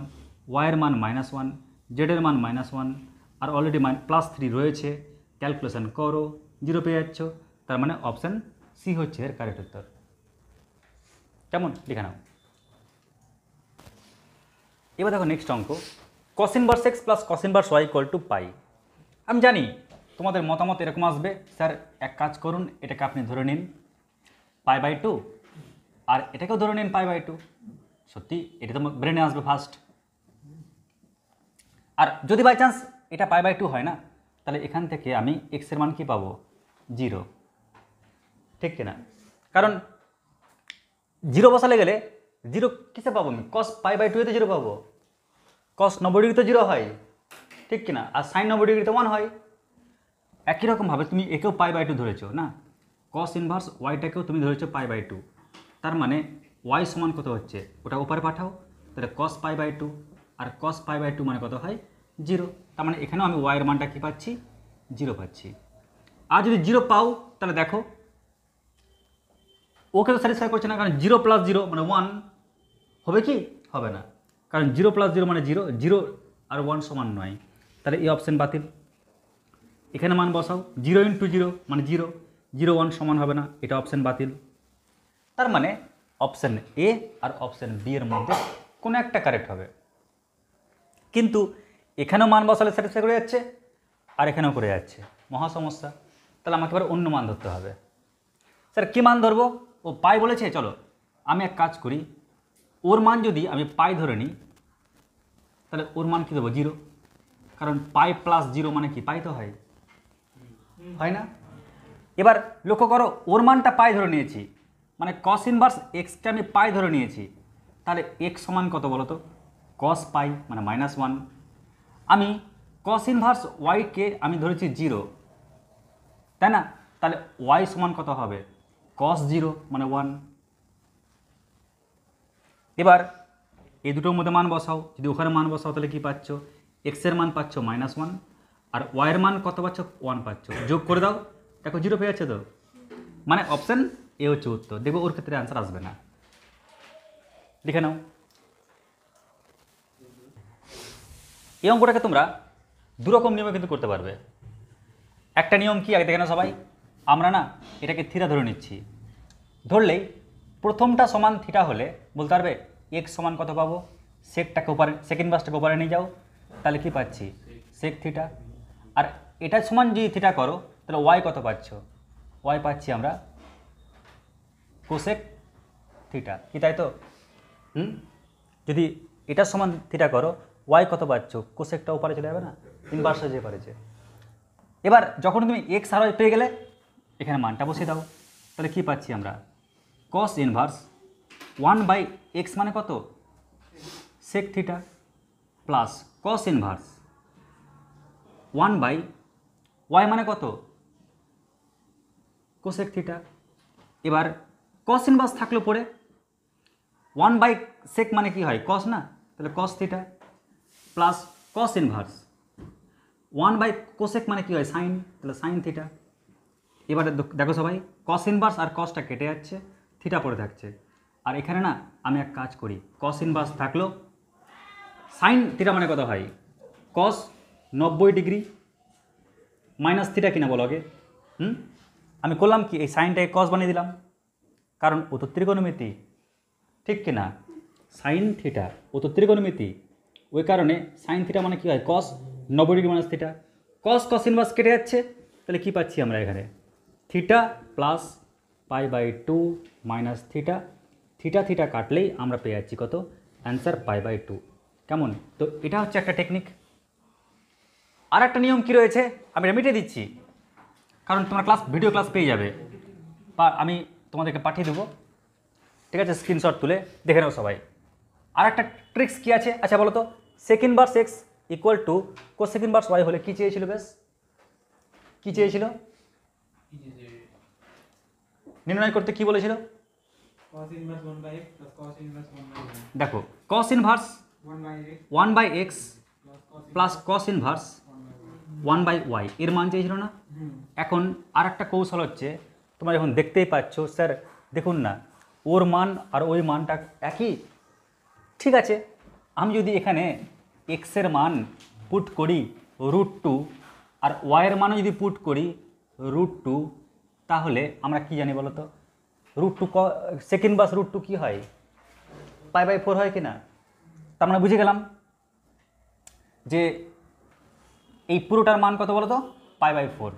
ওয়াইয়ের মান -1, জেডের মান -1, আর অলরেডি +3 রয়েছে, ক্যালকুলেশন করো, 0 পেয়ে যাচ্ছ, তার মানে অপশান সি হচ্ছে এর কারেক্ট উত্তর। কেমন, লিখে নাও। এবার দেখো নেক্সট অঙ্ক, cos inverse x plus cos inverse y equal to pi. আমি জানি তোমাদের মতামত এরকম আসবে, স্যার এক কাজ করুন, এটাকে আপনি ধরে নিন π/2, আর এটাকেও ধরে নিন π/2। সত্যি এটা তো ব্রেনে আসবে ফার্স্ট। আর যদি বাই চান্স এটা π/2 হয় না, তাহলে এখান থেকে আমি এক্সের মান কি পাবো, 0, ঠিক কিনা? কারণ 0 বসালে গেলে 0 কিসে পাবো আমি, কস π/2 তে 0 পাবো, কস 90 ডিগ্রিতে 0 হয়, ঠিক কিনা? আর সাইন 90 ডিগ্রিতে 1 হয়। একই রকমভাবে তুমি একেও π/2 ধরেছো না, কস ইনভার্স ওয়াইটাকেও তুমি ধরেছো π/2, তার মানে ওয়াই সমান কত হচ্ছে, ওটা উপরে পাঠাও, তাহলে কস π/2, আর কস π/2 মানে কত হয়, 0। তার মানে এখানেও আমি ওয়াইয়ের মানটা কী পাচ্ছি, 0 পাচ্ছি। আর যদি 0 পাও তাহলে দেখো ওকে তো স্যাটিসফাই করছে না, কারণ 0 + 0 মানে 1 হবে কি, হবে না, কারণ 0 + 0 মানে 0, 0 আর 1 সমান নয়, তাহলে এই অপশান বাতিল। এখানে মান বসাও, 0 × 0 মানে 0, 0 1 সমান হবে না, এটা অপশান বাতিল। তার মানে অপশান এ আর অপশান বি এর মধ্যে কোনো একটা কারেক্ট হবে। কিন্তু এখানেও মান বসালে স্যাটিসফাই করে যাচ্ছে, আর এখানেও করে যাচ্ছে, মহা সমস্যা। তাহলে আমাকে এবার অন্য মান ধরতে হবে। স্যার কী মান ধরবো, ও পাই বলেছে, চলো আমি এক কাজ করি, ওর মান যদি আমি পাই ধরে নিই, তাহলে ওর মান কী দেবো, 0, কারণ পাই + 0 মানে কি, পাই তো হয়, হয় না? এবার লক্ষ্য করো, ওর মানটা পাই ধরে নিয়েছি, মানে কস ইনভার্স এক্সকে আমি পাই ধরে নিয়েছি, তাহলে এক্স সমান কত বলো তো, কস পাই মানে -1। আমি কস ইনভার্স ওয়াইকে আমি ধরেছি 0, তাই না? তাহলে ওয়াই সমান কত হবে, কস 0 মানে 1। এবার এই দুটোর মধ্যে মান বসাও, যদি ওখানে মান বসাও তাহলে কী পাচ্ছ, এক্সের মান পাচ্ছ -1, আর ওয়াইয়ের মান কত পাচ্ছ, 1 পাচ্ছ, যোগ করে দাও, দেখো 0 পেয়ে যাচ্ছে তো, মানে অপশান এ হচ্ছে উত্তর। দেখবো ওর ক্ষেত্রে অ্যান্সার আসবে না, লিখে নাও। এই অঙ্কটাকে তোমরা দুরকম নিয়মে কিন্তু করতে পারবে। একটা নিয়ম কি, আগে দেখে নাও সবাই, আমরা না এটাকে থিটা ধরে নিচ্ছি, ধরলেই প্রথমটা সমান থিটা হলে বলতে পারবে এক্স সমান কত পাবো, সেকটাকে ওপারে, সেক ইনভার্সটাকে ওপারে নিয়ে যাও, তাহলে কি পাচ্ছি, সেক থিটা। আর এটা সমান যদি থিটা করো তাহলে ওয়াই কত পাচ্ছ, ওয়াই পাচ্ছি আমরা কোসেক থিটা, কি তাই তো? যদি এটা সমান থিটা করো, ওয়াই কত পাচ্ছ, কোসেকটা ওপারে চলে যাবে না, ইনভার্স হয়ে যেতে পারেছে। এবার যখন তুমি এক্স আর ওয়াই পেয়ে গেলে, এখানে মানটা বসিয়ে দাও, তাহলে কি পাচ্ছি আমরা, কস ইনভার্স 1/x মানে কত, sec theta, plus cos inverse 1/y মানে কত, কোসেক থিটা। এবার কস ইনভার্স থাকলো পরে, 1/sec মানে কি হয়, কস না, তাহলে cos theta, plus cos inverse 1/cosec মানে কি হয়, সাইন, তাহলে সাইন থিটা। এবারে দেখো সবাই, কস ইনভার্স আর কসটা কেটে যাচ্ছে, থিটা পড়ে থাকছে। আর এখানে না আমি এক কাজ করি, কস ইনভার্স থাকলো, সাইন থিটা মানে কত হয়, কস 90 ডিগ্রি মাইনাস থিটা কিনা বলো আগে। আমি করলাম কি, এই সাইনটাকে কস বানিয়ে দিলাম, কারণ ও তো ত্রিকোণমিতি, ঠিক কিনা, সাইন থিটা ও তো ত্রিকোণমিতি, ওই কারণে সাইন থিটা মানে কি হয়, cos 90 degree minus theta. Cos cos inverse কেটে যাচ্ছে, তাহলে কী পাচ্ছি আমরা এখানে theta plus π/2 minus theta, theta theta কাটলেই আমরা পেয়ে যাচ্ছি কত অ্যান্সার π/2। কেমন? তো এটা হচ্ছে একটা টেকনিক। আর একটা নিয়ম কী রয়েছে আমি মিটিয়ে দিচ্ছি, কারণ তোমরা ভিডিও ক্লাস পেয়ে যাবে বা আমি তোমাদেরকে পাঠিয়ে দেবো, ঠিক আছে? স্ক্রিনশট তুলে দেখে নাও সবাই। আর একটা ট্রিক্স কী আছে আচ্ছা বলো তো, sec inverse x equal to cosec inverse y হলে কী চেয়েছিল? বেশ কী চেয়েছিল? নির্ণয় করতে কি বলেছিল? দেখো cos inverse 1/x plus cos inverse 1/y এর মান চেয়েছিল না? এখন আর একটা কৌশল হচ্ছে, তোমরা যখন দেখতেই পাচ্ছ স্যার দেখুন না ওর মান আর ওই মানটা একই, ঠিক আছে, আমি যদি এখানে x এর মান পুট করি √2 আর y এর মানও যদি পুট করি √2, তাহলে আমরা কি জানি বলো তো, √2 সেক ইনভার্স √2 কী হয়? π/4 হয় কি না? তা আমরা বুঝে গেলাম যে এই পুরোটার মান কত বলো তো π/4,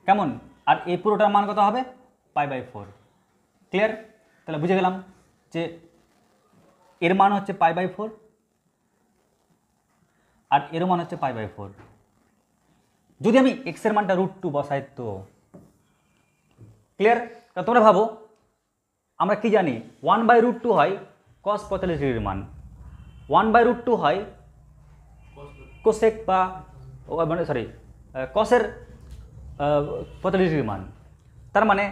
কেমন? আর এই পুরোটার মান কত হবে? π/4। ক্লিয়ার? তাহলে বুঝে গেলাম যে এর মান হচ্ছে π/4 আর এর মান হচ্ছে π/4। যদি আমি x এর মানটা √2 বসাই তো ক্লিয়ার? তা তোমরা ভাবো আমরা কি জানি 1/√2 হয় cos 45 ডিগ্রির মান, 1/√2 হয় কোসেক বা মানে সরি কসের 45 ডিগ্রির মান। তার মানে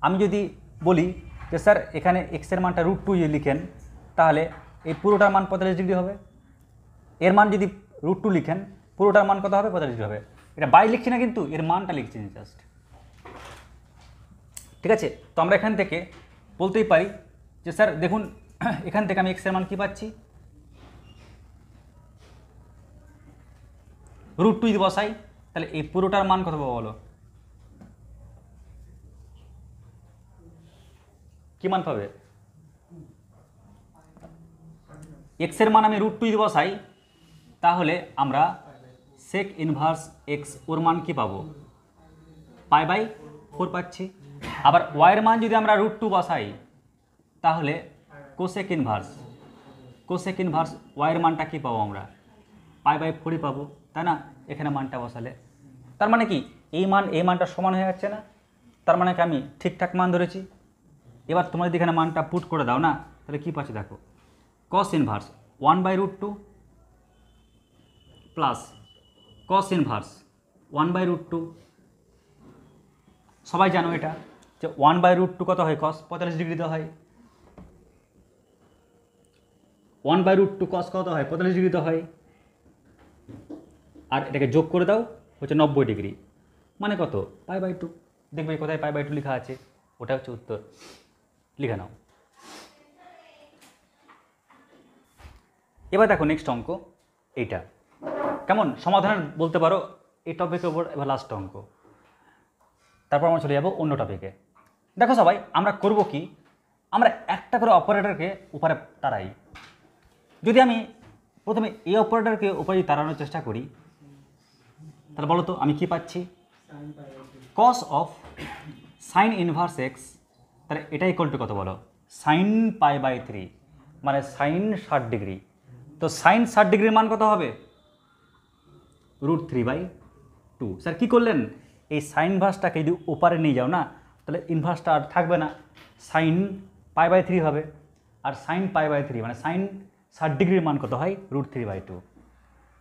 আমি যদি বলি যে স্যার এখানে x এর মানটা √2 যদি লিখেন তাহলে এই পুরোটার মান 45 ডিগ্রি হবে, এর মান যদি √2 লিখেন পুরোটার মান কত হবে? 45 ডিগ্রি হবে। এটা বাই লিখছি না কিন্তু, এর মানটা লিখছি জাস্ট, ঠিক আছে? তো আমরা এখান থেকে বলতেই পারি যে স্যার দেখুন এখান থেকে আমি x এর মান কী পাচ্ছি √2 যদি বসাই তাহলে এই পুরোটার মান কত পাবো বলো? কি মান পাবে? x এর মান আমি √2 যদি বসাই তাহলে আমরা সেক ইনভার্স x ওর মান কি পাবো? π/4 পাচ্ছি। আবার y এর মান যদি আমরা √2 বসাই তাহলে কোসেক ইনভার্স y এর মানটা কি পাবো আমরা? π/4ই পাবো, তাই না? এখানে মানটা বসালে তার মানে কি এই মানটা সমান হয়ে যাচ্ছে না? তার মানে কি আমি ঠিকঠাক মান ধরেছি? এবার তোমরা যদি এখানে মানটা পুট করে দাও না তাহলে কী পাচ্ছি দেখো, cos inverse 1/√2 plus cos inverse 1/√2। সবাই জানো এটা যে 1/√2 কত হয়? cos 45 ডিগ্রিতে হয়। 1/√2 cos কত হয়? 45 ডিগ্রিতে হয়। আর এটাকে যোগ করে দাও হচ্ছে 90 ডিগ্রি, মানে কত? π/2। দেখবে কোথায় π/2 লেখা আছে, ওটা হচ্ছে উত্তর, লিখে নাও। এবার দেখো নেক্সট অঙ্ক এইটা কেমন সমাধান বলতে পারো এই টপিকের উপর। এবার লাস্ট অঙ্ক, তারপর আমরা চলে যাবো অন্য টপিকে। দেখো সবাই আমরা করব কি, আমরা একটা করে অপারেটরকে উপরে তাড়াই। যদি আমি প্রথমে এই অপারেটরকে উপরে তাড়ানোর চেষ্টা করি তাহলে বলো তো আমি কি পাচ্ছি? cos of sign inverse x, তাহলে এটা ইকুয়াল টু কত বলো? সাইন π/3 মানে সাইন 60 ডিগ্রি। তো সাইন 60 ডিগ্রির মান কত হবে? √3/2। স্যার কী করলেন? এই সাইন ইনভার্সটাকে যদি ওপারে নিয়ে যাও না তাহলে ইনভার্সটা আর থাকবে না, সাইন π/3 হবে। আর সাইন π/3 মানে সাইন 60 ডিগ্রির মান কত হয়? √3/2।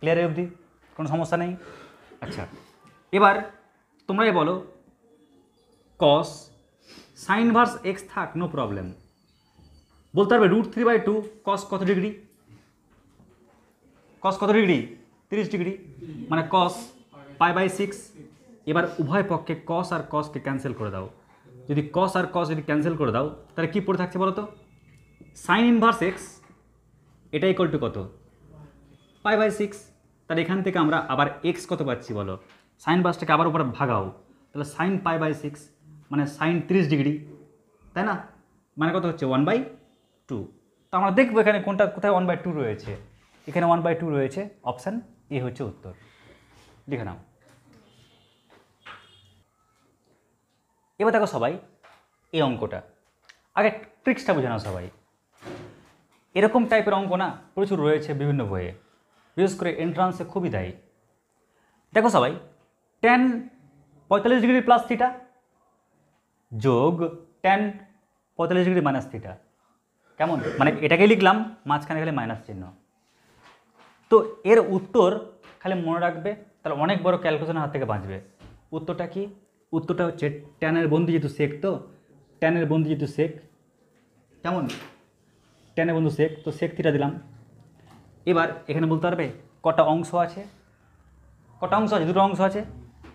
ক্লিয়ার অবধি? কোনো সমস্যা নেই? আচ্ছা এবার তোমরাই বলো cos সাইন ইনভার্স এক্স থাক নো প্রবলেম, বলতে পারবে √3/2 cos কত ডিগ্রি? cos কত ডিগ্রি? 30 ডিগ্রি, মানে cos π/6। এবার উভয় পক্ষে cos আর cosকে ক্যান্সেল করে দাও। যদি cos আর cos যদি ক্যান্সেল করে দাও তাহলে কী পড়ে থাকছে বলো তো? সাইন ইনভার্স এক্স এটা ইকুয়াল টু কত? π/6। তাহলে এখান থেকে আমরা আবার এক্স কত পাচ্ছি বলো? সাইন ইনভার্সটাকে আবার উপরে ভাগাও, তাহলে সাইন π/6 মানে সাইন 30 ডিগ্রি, তাই না? মানে কত হচ্ছে? 1/2। তো আমরা দেখবো এখানে কোথায় 1/2 রয়েছে। এখানে 1/2 রয়েছে, অপশান এ হচ্ছে উত্তর, লিখে নাও। এবার দেখো সবাই এই অঙ্কটা আগে ট্রিক্সটা বুঝে নাও সবাই। এরকম টাইপের অঙ্ক না প্রচুর রয়েছে বিভিন্ন বইয়ে, বিশেষ করে এন্ট্রান্সে খুবই দেয়। দেখো সবাই tan 45 ডিগ্রি প্লাস থিটা যোগ tan 45 ডিগ্রি মাইনাস থিটা, কেমন? মানে এটাকে লিখলাম, মাঝখানে খালি মাইনাস চিহ্ন। তো এর উত্তর খালি মনে রাখবে, তাহলে অনেক বড় ক্যালকুলেশনের হাত থেকে বাঁচবে। উত্তরটা কি? উত্তরটা হচ্ছে ট্যানের বন্ধু যেহেতু সেক, তো ট্যানের বন্ধু যেহেতু সেক, কেমন? ট্যানের বন্ধু সেক, তো সেক থিটা দিলাম। এবার এখানে বলতে পারবে কটা অংশ আছে? কটা অংশ আছে? দুটো অংশ আছে।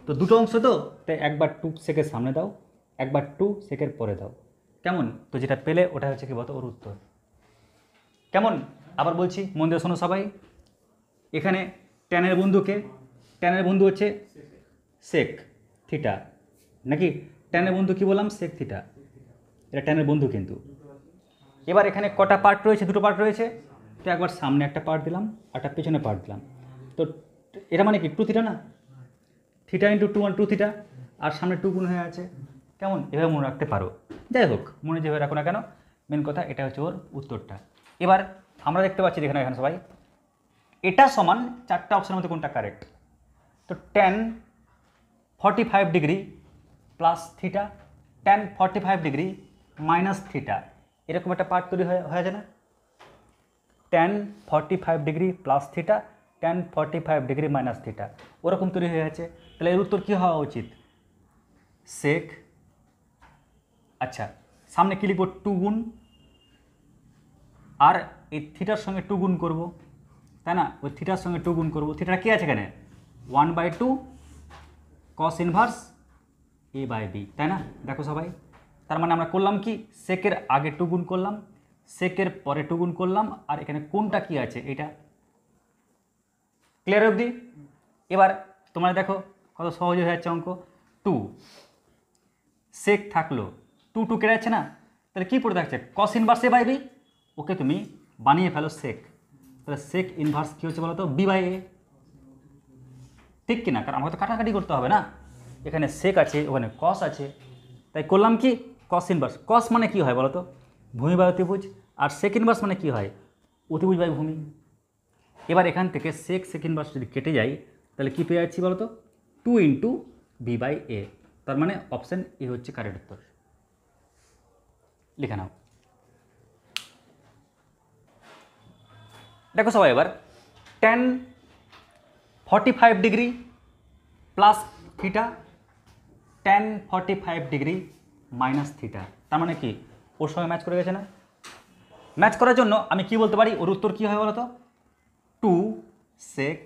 তো দুটো অংশ, তো তাই একবার 2 সেকের সামনে দাও, একবার 2 সেকের পরে দাও, কেমন? তো যেটা পেলে ওটা হচ্ছে কি বলতো ওর উত্তর, কেমন? আবার বলছি, মন দিয়ে শোনো সবাই। এখানে ট্যানের বন্ধুকে, ট্যানের বন্ধু হচ্ছে সেক থিটা, নাকি? ট্যানের বন্ধু কি বললাম? Sec theta. এটা ট্যানের বন্ধু কিন্তু। এবার এখানে কটা পার্ট রয়েছে? দুটো পার্ট রয়েছে। তো একবার সামনে একটা পার্ট দিলাম, একটা পেছনে পার্ট দিলাম। তো এটা মানে কি 2 থিটা না? থিটা ইন্টু 2 2 থিটা, আর সামনে 2 গুণ হয়ে আছে, কেমন? এভাবে মনে রাখতে পারো। যাই হোক, মনে যেভাবে রাখো না কেন, মেন কথা এটা হচ্ছে ওর উত্তরটা। এবার আমরা দেখতে পাচ্ছি এখানে সবাই এটা সমান 4টা অপশনের মধ্যে কোনটা কারেক্ট? তো tan 45 degree plus theta, tan 45 degree minus theta, এরকম একটা পার্ট তৈরি হয়ে যায় না? tan 45 degree plus theta, tan 45 degree minus theta, ওরকম তৈরি হয়ে আছে। তাহলে এর উত্তর কী হওয়া উচিত? সেক, আচ্ছা সামনে কি লিখব? 2 গুণ, আর এই থিটার সঙ্গে 2 গুণ করবো, তাই না? ওই থিটার সঙ্গে 2 গুণ করবো। থিটাটা কী আছে এখানে? 1/2 cos ইনভার্স a/b, তাই না? দেখো সবাই, তার মানে আমরা করলাম কি, সেকের আগে 2 গুণ করলাম, সেকের পরে 2 গুণ করলাম, আর এখানে কোনটা কি আছে এটা। ক্লিয়ার অবধি? এবার তোমরা দেখো কত সহজ হয়ে যাচ্ছে অঙ্ক। 2 সেক থাকলো, 2 কেটে যাচ্ছে না? তাহলে কী পড়ে থাকছে? cos ইনভার্স a/b, ওকে তুমি বানিয়ে ফেলো সেক। তাহলে সেক ইনভার্স কী হচ্ছে বলো তো? b/a, ঠিক কিনা? কারণ আমাকে তো কাটাকাটি করতে হবে না, এখানে সেক আছে, ওখানে কস আছে, তাই করলাম কি কস ইনভার্স। কস মানে কি হয় বলো তো? ভূমি বাই অতিভুজ। আর সেক ইনভার্স মানে কি হয়? অতিভুজ বাই ভূমি। এবার এখান থেকে সেক ইনভার্স যদি কেটে যায়, তাহলে কী পেয়ে যাচ্ছি বলো তো? 2 ইন্টু b/a, তার মানে অপশান এ হচ্ছে কারেক্ট উত্তর। লিখে নাও। দেখো সবাই এবার tan 45 degree plus theta, tan 45 degree minus theta, তার মানে কি ওর সঙ্গে ম্যাচ করে গেছে না? ম্যাচ করার জন্য আমি কি বলতে পারি? ওর উত্তর কী হয় বলো তো? 2 সেক।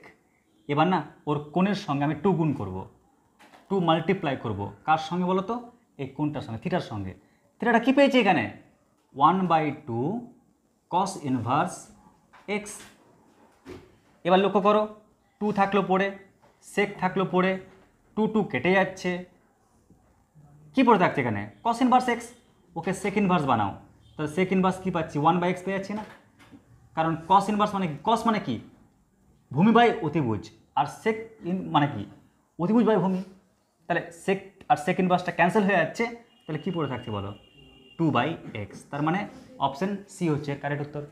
এবার না ওর কোণের সঙ্গে আমি 2 গুণ করব, 2 মাল্টিপ্লাই করব, কার সঙ্গে বলো তো? এই কোণটার সঙ্গে, থিটার সঙ্গে। থিটাটা কী পেয়েছি এখানে? 1/2 cos ইনভার্স x। এবার লক্ষ্য করো, 2 থাকলো পড়ে, সেক থাকলো পড়ে, 2 কেটে যাচ্ছে, কী পড়ে থাকছে এখানে? cos inverse x। ওকে সেক ইনভার্স বানাও, তাহলে সেক ইনভার্স কী পাচ্ছি? 1/x পেয়ে যাচ্ছি না? কারণ cos ইনভার্স মানে cos মানে কি? ভূমি বাই অতিভুজ, আর সেক মানে কি? অতিভুজ বাই ভূমি। তাহলে সেক আর সেক ইনভার্সটা ক্যান্সেল হয়ে যাচ্ছে, তাহলে কী পড়ে থাকছে বলো? 2/x, তার মানে অপশন সি হচ্ছে কারেক্ট উত্তর।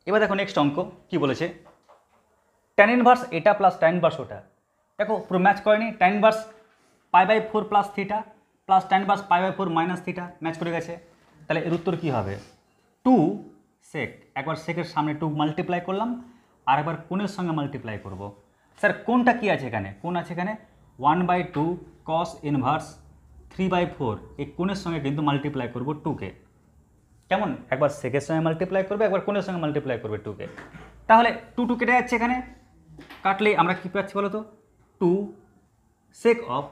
এবার দেখো নেক্সট অঙ্ক কি বলেছে? tan ইনভার্স এটা প্লাস tan ইনভার্স ওটা। দেখো পুরো ম্যাচ করেনি। tan inverse π/4 plus theta plus tan inverse π/4 minus theta, match করে গেছে। তাহলে এর উত্তর কী হবে? 2 সেক, একবার সেকের সামনে 2 মাল্টিপ্লাই করলাম, আর একবার কোণের সঙ্গে মাল্টিপ্লাই করব। স্যার কোনটা কি আছে এখানে? কোণ আছে এখানে 1/2 cos ইনভার্স 3/4, এই কোণের সঙ্গে কিন্তু মাল্টিপ্লাই করব 2কে, কেমন? একবার সেকের সঙ্গে মাল্টিপ্লাই করবে, একবার কোণের সঙ্গে মাল্টিপ্লাই করবে 2কে। তাহলে 2 কেটে যাচ্ছে এখানে, কাটলেই আমরা কী পাচ্ছি বলো তো? 2 সেক অফ,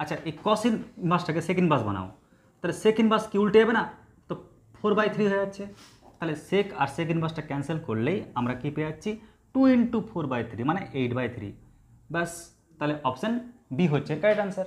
আচ্ছা এই cos ইনভার্সটাকে সেক ইনভার্স বানাও, তাহলে সেক ইনভার্স কি উল্টে যাবে না? তো 4/3 হয়ে যাচ্ছে। তাহলে সেক আর সেক ইনভার্সটা ক্যান্সেল করলেই আমরা কী পেয়ে যাচ্ছি? 2 × 4/3 মানে 8/3। ব্যাস, তাহলে অপশান বি হচ্ছে কারেক্ট আনসার।